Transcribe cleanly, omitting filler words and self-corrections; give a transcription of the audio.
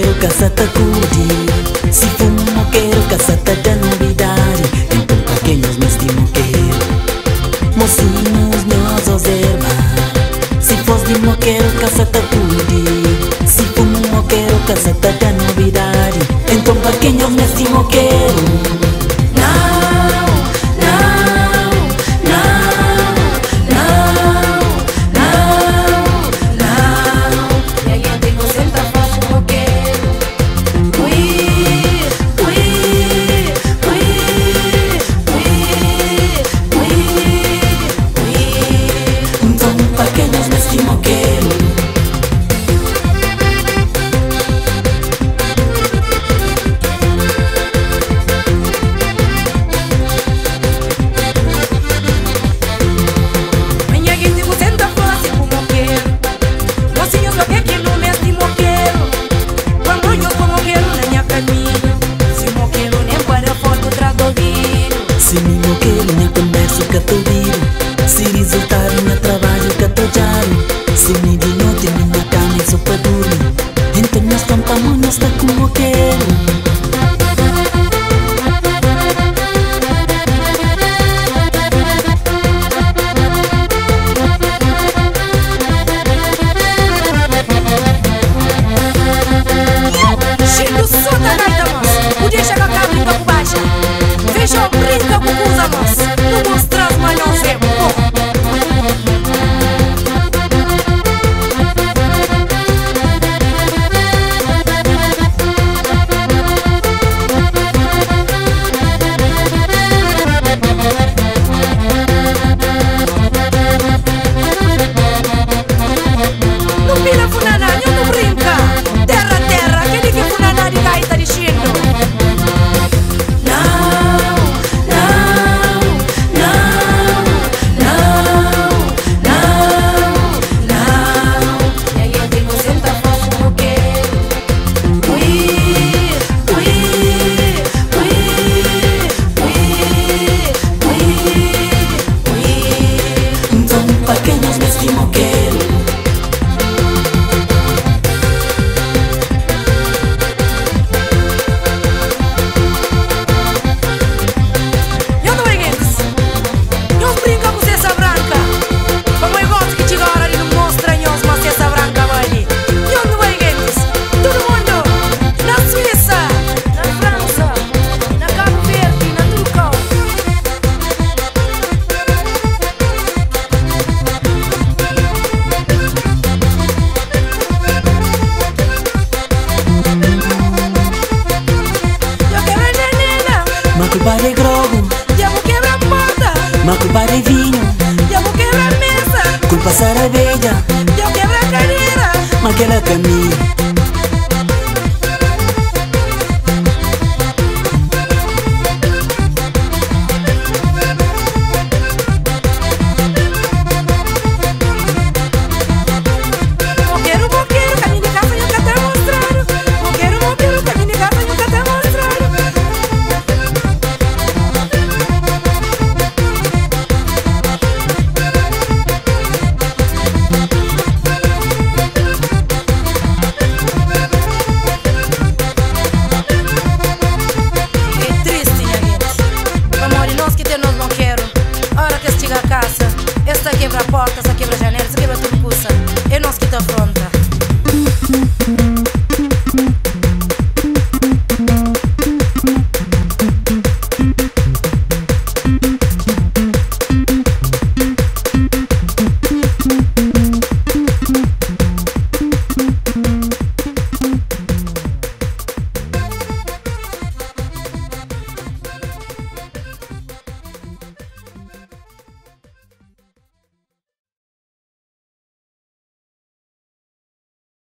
moqueiro, caçata curte. Se for moqueiro, caçata da novidade. Então pequenos mas de moqueiro, mocinhos meus observa. Se fos de moqueiro, caçata curte. Se for moqueiro, caçata da novidade. Então pequenos mas de moqueiro. Se me moqueiro, nem converso que tô vivo. Se resultar no trabalho que tô jaro. Se me de noite, minha cama é só pra dormir. Então nós tampamos, nós tá com moqueiro. Chico, só da gaita, moço. Podia chegar cá, brinca por baixa. Veja, brinca com os amores. Não mostra as manhãs, é bom. Não vira funaná, não brinca. Terra, terra, aquele que funaná de gaita de chino. Pequenos mas de moqueiro. Eu não briguentes. Eu brinca com cesta branca. Como eu gosto que chega a hora de não mostrar uma cesta branca ali. Eu não briguentes. Todo mundo na Suíça, na França, na Cabo Verde, na Turcão. Eu quebro nenena. Ma culpa de grogo, Eu vou quebrar porta. ma culpa de vinho. Eu vou quebrar mesa. Culpa cerveja, Eu quebro a cadeira. ma que ela caminha.